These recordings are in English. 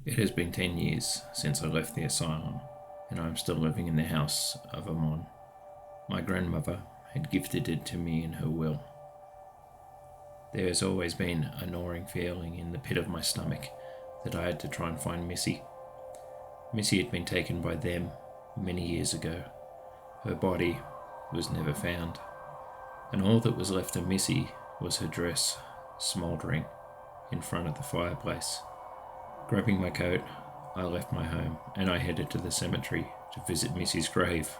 It has been 10 years since I left the asylum, and I am still living in the house of Amon. My grandmother had gifted it to me in her will. There has always been a gnawing feeling in the pit of my stomach that I had to try and find Missy. Missy had been taken by them many years ago. Her body was never found, and all that was left of Missy was her dress smouldering in front of the fireplace. Grabbing my coat, I left my home and I headed to the cemetery to visit Missy's grave.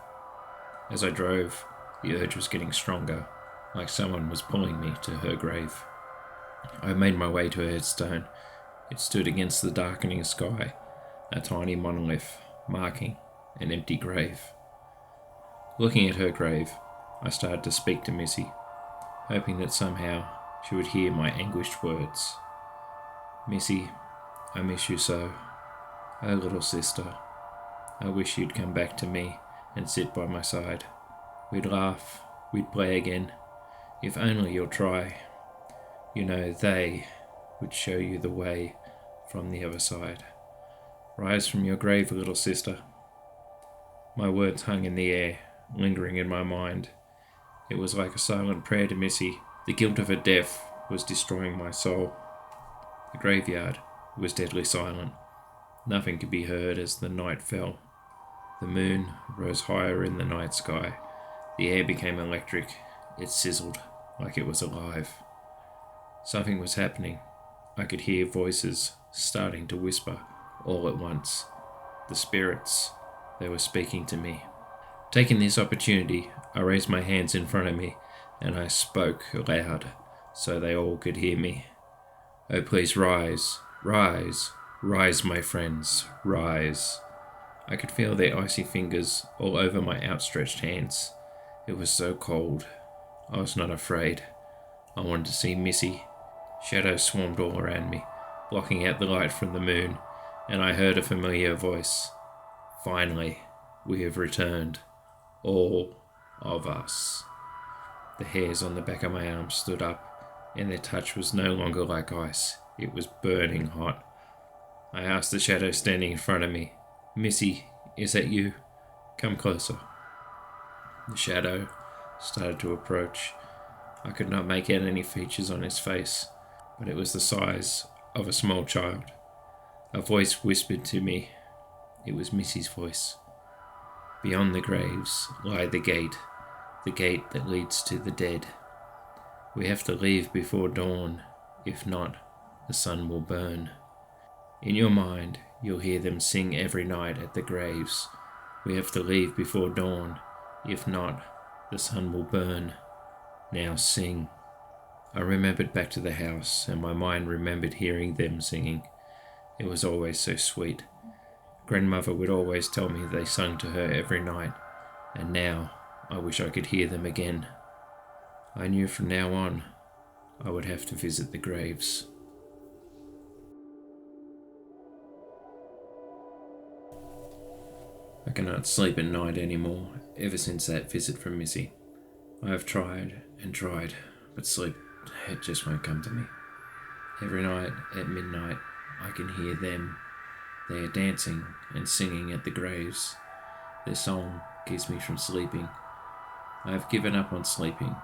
As I drove, the urge was getting stronger, like someone was pulling me to her grave. I made my way to her headstone. It stood against the darkening sky, a tiny monolith marking an empty grave. Looking at her grave, I started to speak to Missy, hoping that somehow she would hear my anguished words. Missy, I miss you so. Oh, little sister, I wish you'd come back to me and sit by my side. We'd laugh, we'd play again. If only you'll try. You know they would show you the way from the other side. Rise from your grave, little sister. My words hung in the air, lingering in my mind. It was like a silent prayer to Missy. The guilt of her death was destroying my soul. The graveyard was deadly silent. Nothing could be heard as the night fell. The moon rose higher in the night sky. The air became electric. It sizzled like it was alive. Something was happening. I could hear voices starting to whisper all at once. The spirits, they were speaking to me. Taking this opportunity, I raised my hands in front of me and I spoke loud so they all could hear me. Oh, please rise, rise, rise, my friends, rise. I could feel their icy fingers all over my outstretched hands. It was so cold. I was not afraid. I wanted to see Missy. Shadows swarmed all around me, blocking out the light from the moon, and I heard a familiar voice. Finally, we have returned. All of us. The hairs on the back of my arms stood up, and their touch was no longer like ice. It was burning hot. I asked the shadow standing in front of me, Missy, is that you? Come closer. The shadow started to approach. I could not make out any features on his face, but it was the size of a small child. A voice whispered to me. It was Missy's voice. Beyond the graves lie the gate that leads to the dead. We have to leave before dawn. If not, the sun will burn. In your mind, you'll hear them sing every night at the graves. We have to leave before dawn. If not, the sun will burn. Now sing. I remembered back to the house, and my mind remembered hearing them singing. It was always so sweet. Grandmother would always tell me they sung to her every night, and now I wish I could hear them again. I knew from now on I would have to visit the graves. I cannot sleep at night anymore ever since that visit from Missy. I have tried and tried, but sleep, it just won't come to me. Every night at midnight I can hear them. They are dancing and singing at the graves. Their song keeps me from sleeping. I have given up on sleeping.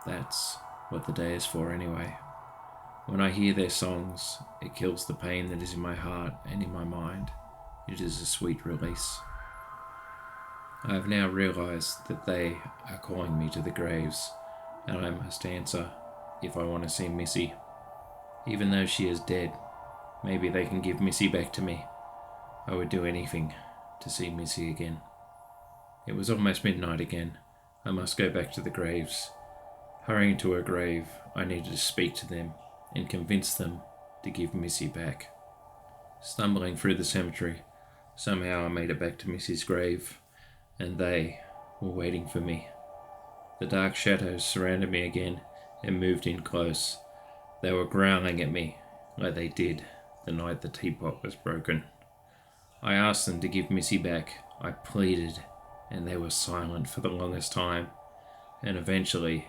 That's what the day is for anyway. When I hear their songs, it kills the pain that is in my heart and in my mind. It is a sweet release. I have now realized that they are calling me to the graves, and I must answer if I want to see Missy. Even though she is dead, maybe they can give Missy back to me. I would do anything to see Missy again. It was almost midnight again. I must go back to the graves. Hurrying to her grave, I needed to speak to them and convince them to give Missy back. Stumbling through the cemetery, somehow I made it back to Missy's grave, and they were waiting for me. The dark shadows surrounded me again and moved in close. They were growling at me like they did the night the teapot was broken. I asked them to give Missy back. I pleaded, and they were silent for the longest time, and eventually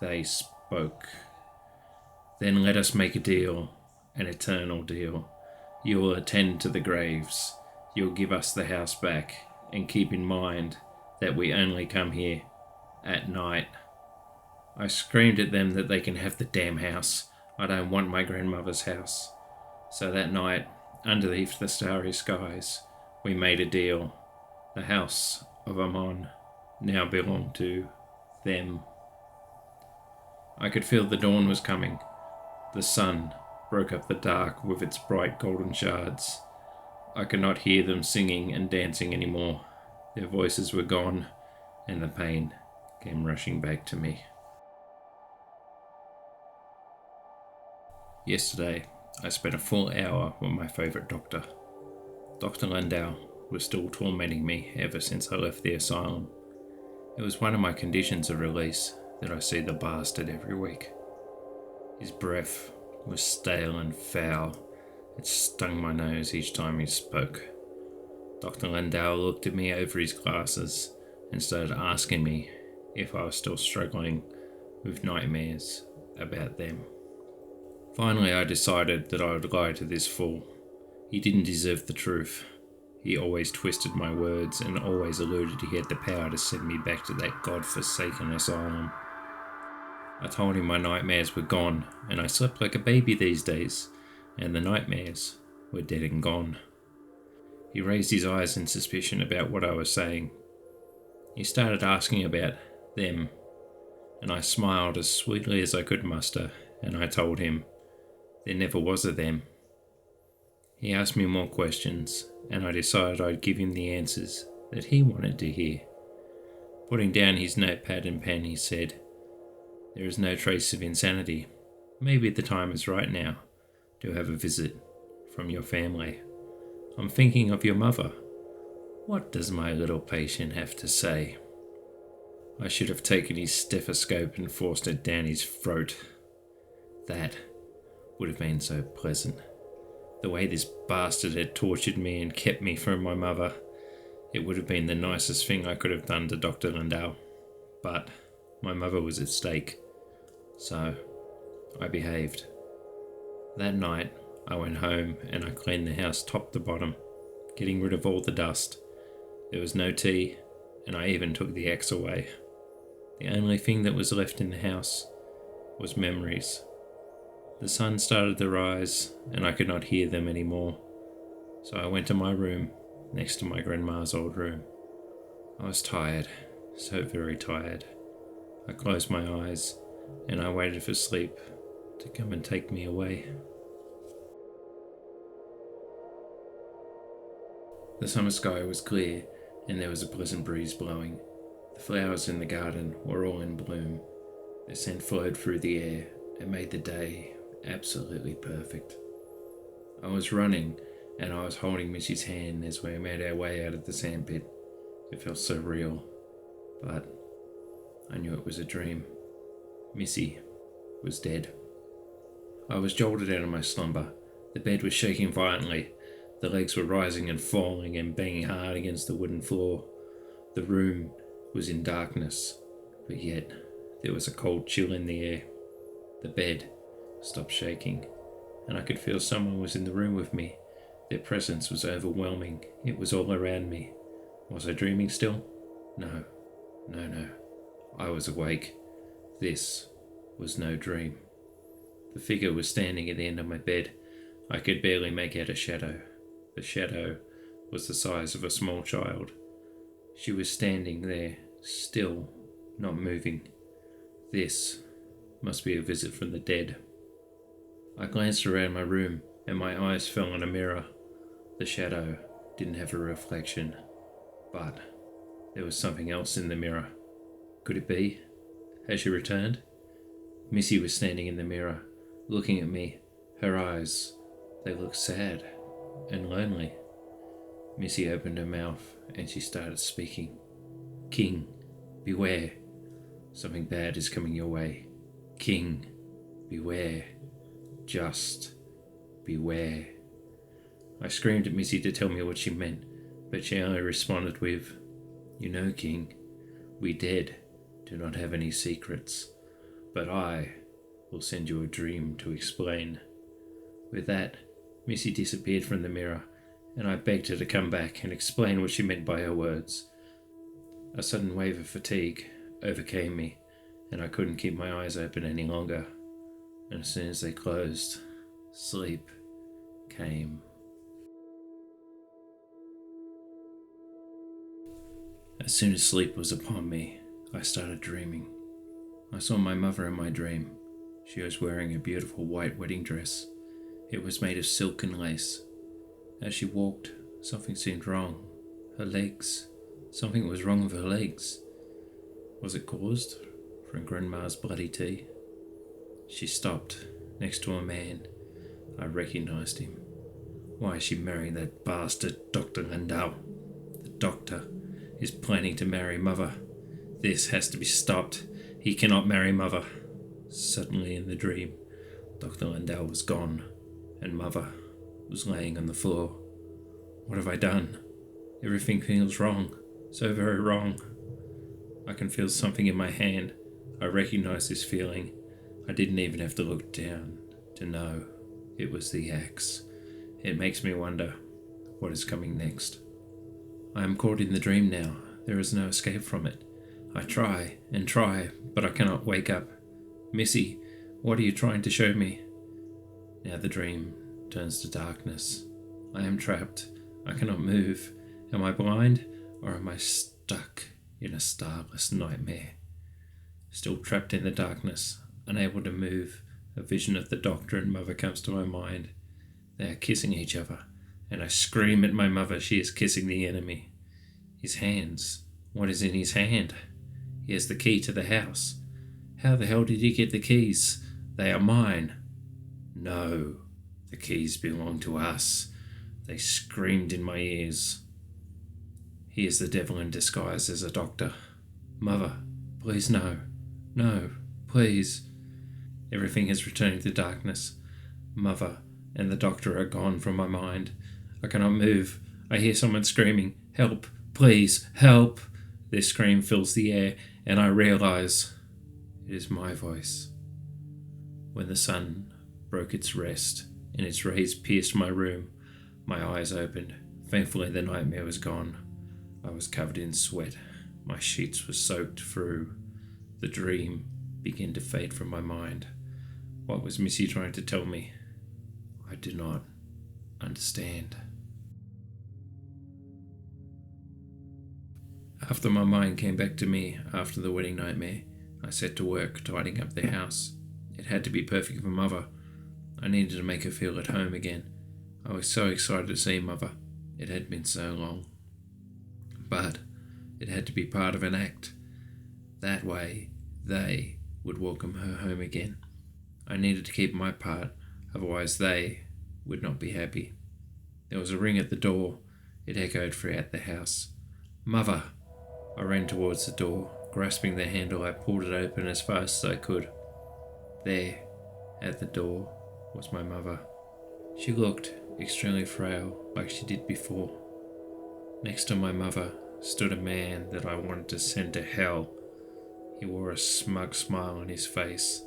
they spoke. Then let us make a deal, an eternal deal. You will attend to the graves. You'll give us the house back, and keep in mind that we only come here at night. I screamed at them that they can have the damn house. I don't want my grandmother's house. So that night, underneath the starry skies, we made a deal. The house of Amon now belonged to them. I could feel the dawn was coming. The sun broke up the dark with its bright golden shards. I could not hear them singing and dancing anymore. Their voices were gone, and the pain came rushing back to me. Yesterday, I spent a full hour with my favourite doctor. Dr. Landau was still tormenting me ever since I left the asylum. It was one of my conditions of release that I see the bastard every week. His breath was stale and foul. It stung my nose each time he spoke. Dr. Landau looked at me over his glasses and started asking me if I was still struggling with nightmares about them. Finally, I decided that I would lie to this fool. He didn't deserve the truth. He always twisted my words and always alluded he had the power to send me back to that god-forsaken asylum. I told him my nightmares were gone, and I slept like a baby these days, and the nightmares were dead and gone. He raised his eyes in suspicion about what I was saying. He started asking about them, and I smiled as sweetly as I could muster, and I told him there never was a them. He asked me more questions, and I decided I'd give him the answers that he wanted to hear. Putting down his notepad and pen, he said, "There is no trace of insanity. Maybe the time is right now to have a visit from your family. I'm thinking of your mother. What does my little patient have to say?" I should have taken his stethoscope and forced it down his throat. That would have been so pleasant. The way this bastard had tortured me and kept me from my mother, it would have been the nicest thing I could have done to Dr. Landau. But my mother was at stake, so I behaved. That night, I went home and I cleaned the house top to bottom, getting rid of all the dust. There was no tea, and I even took the axe away. The only thing that was left in the house was memories. The sun started to rise, and I could not hear them anymore, so I went to my room, next to my grandma's old room. I was tired, so very tired. I closed my eyes, and I waited for sleep to come and take me away. The summer sky was clear, and there was a pleasant breeze blowing. The flowers in the garden were all in bloom. Their scent flowed through the air and made the day absolutely perfect. I was running, and I was holding Missy's hand as we made our way out of the sandpit. It felt so real, but I knew it was a dream. Missy was dead. I was jolted out of my slumber. The bed was shaking violently. The legs were rising and falling and banging hard against the wooden floor. The room was in darkness, but yet there was a cold chill in the air. The bed stopped shaking, and I could feel someone was in the room with me. Their presence was overwhelming. It was all around me. Was I dreaming still? No. I was awake. This was no dream. The figure was standing at the end of my bed. I could barely make out a shadow. The shadow was the size of a small child. She was standing there, still, not moving. This must be a visit from the dead. I glanced around my room, and my eyes fell on a mirror. The shadow didn't have a reflection, but there was something else in the mirror. Could it be? Had she returned? Missy was standing in the mirror, looking at me. Her eyes, they looked sad and lonely. Missy opened her mouth and she started speaking. "King, beware. Something bad is coming your way. King, beware. Just beware." I screamed at Missy to tell me what she meant, but she only responded with, "You know, King, we dead do not have any secrets, but I will send you a dream to explain." With that, Missy disappeared from the mirror, and I begged her to come back and explain what she meant by her words. A sudden wave of fatigue overcame me, and I couldn't keep my eyes open any longer. And as soon as they closed, sleep came. As soon as sleep was upon me, I started dreaming. I saw my mother in my dream. She was wearing a beautiful white wedding dress. It was made of silk and lace. As she walked, something seemed wrong. Her legs. Something was wrong with her legs. Was it caused from Grandma's bloody tea? She stopped next to a man. I recognized him. Why is she marrying that bastard Dr. Landau? The doctor is planning to marry Mother. This has to be stopped. He cannot marry Mother. Suddenly in the dream, Dr. Landau was gone, and Mother was laying on the floor. What have I done? Everything feels wrong. So very wrong. I can feel something in my hand. I recognize this feeling. I didn't even have to look down to know it was the axe. It makes me wonder what is coming next. I am caught in the dream now. There is no escape from it. I try and try, but I cannot wake up. Missy, what are you trying to show me? Now the dream turns to darkness. I am trapped. I cannot move. Am I blind, or am I stuck in a starless nightmare? Still trapped in the darkness, unable to move, a vision of the doctor and Mother comes to my mind. They are kissing each other, and I scream at my mother. She is kissing the enemy. His hands. What is in his hand? He has the key to the house. How the hell did he get the keys? They are mine. No, the keys belong to us. They screamed in my ears. He is the devil in disguise as a doctor. Mother, please no. No, please. Everything is returning to darkness. Mother and the doctor are gone from my mind. I cannot move. I hear someone screaming, help, please, help. Their scream fills the air, and I realize it is my voice. When the sun broke its rest and its rays pierced my room, my eyes opened. Thankfully, the nightmare was gone. I was covered in sweat. My sheets were soaked through. The dream began to fade from my mind. What was Missy trying to tell me? I do not understand. After my mind came back to me after the wedding nightmare, I set to work tidying up the house. It had to be perfect for Mother. I needed to make her feel at home again. I was so excited to see Mother. It had been so long. But it had to be part of an act. That way, they would welcome her home again. I needed to keep my part, otherwise they would not be happy. There was a ring at the door. It echoed throughout the house. Mother! I ran towards the door. Grasping the handle, I pulled it open as fast as I could. There, at the door, was my mother. She looked extremely frail, like she did before. Next to my mother stood a man that I wanted to send to hell. He wore a smug smile on his face,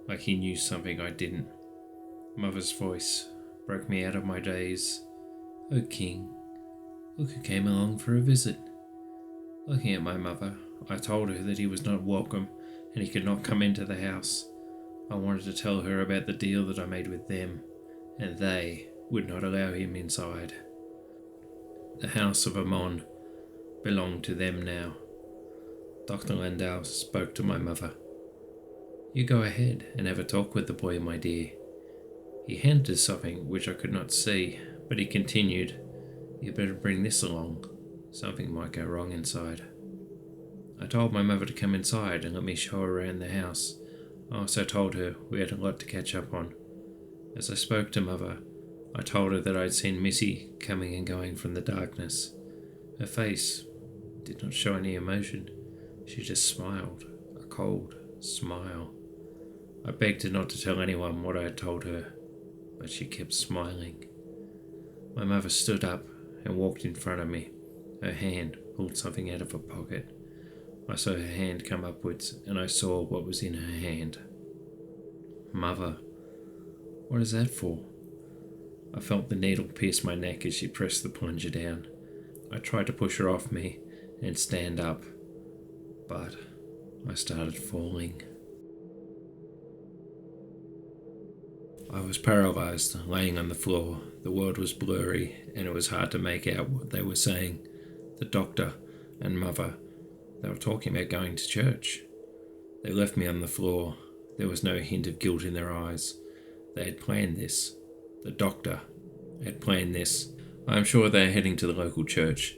like he knew something I didn't. Mother's voice broke me out of my daze. "O King, look who came along for a visit." Looking at my mother, I told her that he was not welcome and he could not come into the house. I wanted to tell her about the deal that I made with them, and they would not allow him inside. The house of Amon belonged to them now. Dr. Landau spoke to my mother. "You go ahead and have a talk with the boy, my dear." He handed something which I could not see, but he continued, "You better bring this along. Something might go wrong inside." I told my mother to come inside and let me show her around the house. I also told her we had a lot to catch up on. As I spoke to Mother, I told her that I had seen Missy coming and going from the darkness. Her face did not show any emotion. She just smiled, a cold smile. I begged her not to tell anyone what I had told her, but she kept smiling. My mother stood up and walked in front of me. Her hand pulled something out of her pocket. I saw her hand come upwards, and I saw what was in her hand. "Mother, what is that for?" I felt the needle pierce my neck as she pressed the plunger down. I tried to push her off me and stand up, but I started falling. I was paralysed, laying on the floor. The world was blurry, and it was hard to make out what they were saying. The doctor and mother, they were talking about going to church. They left me on the floor. There was no hint of guilt in their eyes. They had planned this. The doctor had planned this. I am sure they are heading to the local church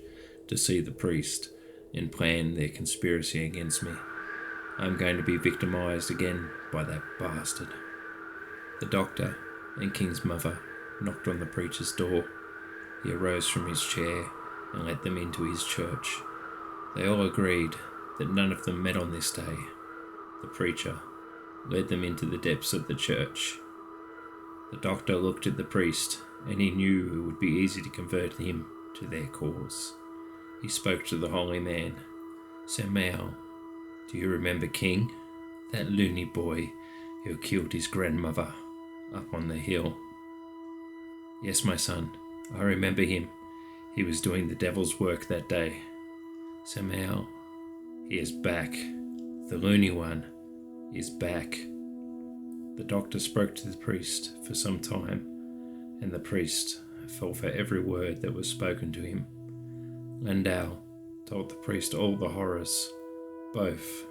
to see the priest and plan their conspiracy against me. I am going to be victimised again by that bastard. The doctor and King's mother knocked on the preacher's door. He arose from his chair and let them into his church. They all agreed that none of them met on this day. The preacher led them into the depths of the church. The doctor looked at the priest, and he knew it would be easy to convert him to their cause. He spoke to the holy man. "Samuel, do you remember King? That loony boy who killed his grandmother up on the hill?" "Yes, my son, I remember him. He was doing the devil's work that day." "Samuel, he is back. The loony one is back." The doctor spoke to the priest for some time, and the priest fell for every word that was spoken to him. Landau told the priest all the horrors, both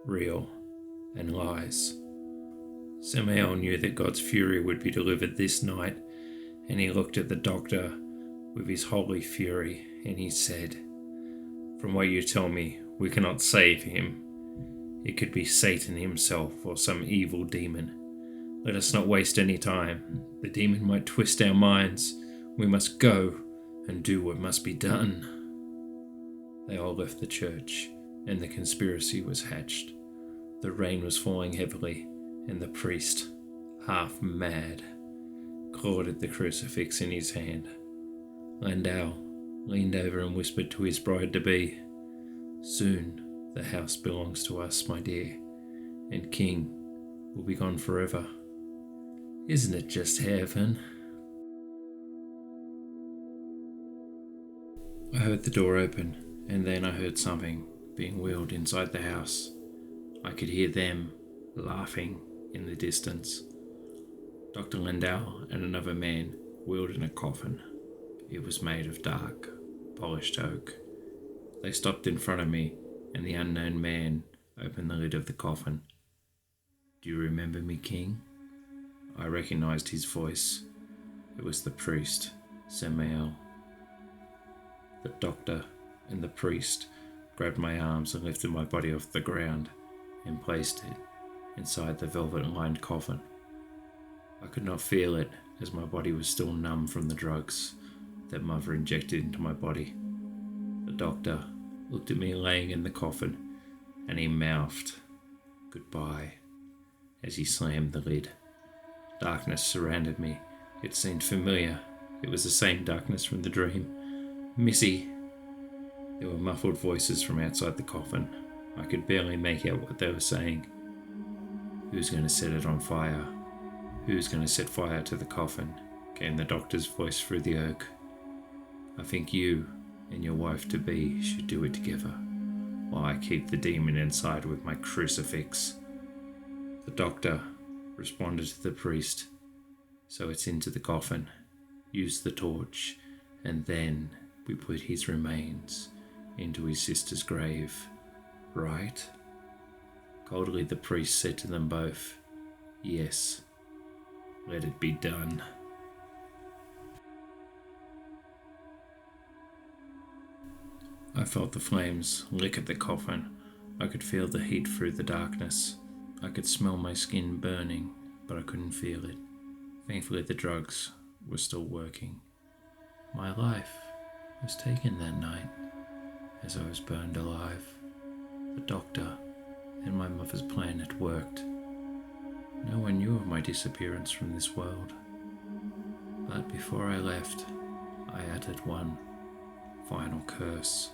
real and lies. Samuel knew that God's fury would be delivered this night, and he looked at the doctor with his holy fury, and he said, "From what you tell me, we cannot save him. It could be Satan himself or some evil demon. Let us not waste any time. The demon might twist our minds. We must go and do what must be done." They all left the church, and the conspiracy was hatched. The rain was falling heavily, and the priest, half mad, clawed at the crucifix in his hand. Landau leaned over and whispered to his bride-to-be, "Soon the house belongs to us, my dear, and King will be gone forever. Isn't it just heaven?" I heard the door open, and then I heard something being wheeled inside the house. I could hear them laughing in the distance. Dr. Landau and another man wheeled in a coffin. It was made of dark, polished oak. They stopped in front of me, and the unknown man opened the lid of the coffin. "Do you remember me, King?" I recognized his voice. It was the priest, Samuel. The doctor and the priest grabbed my arms and lifted my body off the ground and placed it inside the velvet-lined coffin. I could not feel it, as my body was still numb from the drugs that Mother injected into my body. The doctor looked at me laying in the coffin, and he mouthed goodbye as he slammed the lid. Darkness surrounded me. It seemed familiar. It was the same darkness from the dream. "Missy!" There were muffled voices from outside the coffin. I could barely make out what they were saying. "Who's going to set it on fire? Who's going to set fire to the coffin?" came the doctor's voice through the oak. "I think you and your wife-to-be should do it together, while I keep the demon inside with my crucifix." The doctor responded to the priest. "So it's into the coffin. Use the torch, and then we put his remains into his sister's grave, right?" Coldly the priest said to them both, "Yes, let it be done." I felt the flames lick at the coffin. I could feel the heat through the darkness. I could smell my skin burning, but I couldn't feel it. Thankfully, the drugs were still working. My life was taken that night, as I was burned alive. The doctor and my mother's plan had worked. No one knew of my disappearance from this world. But before I left, I uttered one final curse.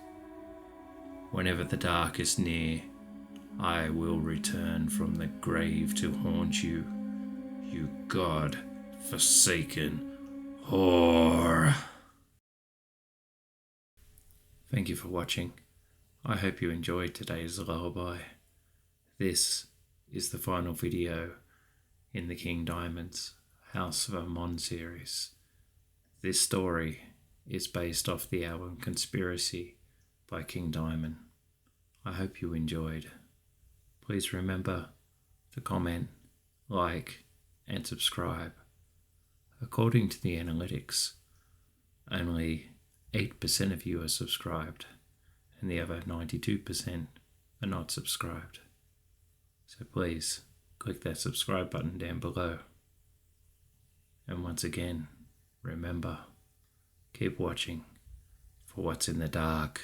"Whenever the dark is near, I will return from the grave to haunt you, you God-forsaken Or. Thank you for watching. I hope you enjoyed today's lullaby. This is the final video in the King Diamond's House of Amon series. This story is based off the album Conspiracy by King Diamond. I hope you enjoyed. Please remember to comment, like, and subscribe. According to the analytics, only 8% of you are subscribed, and the other 92% are not subscribed. So please click that subscribe button down below. And once again, remember, keep watching for what's in the dark.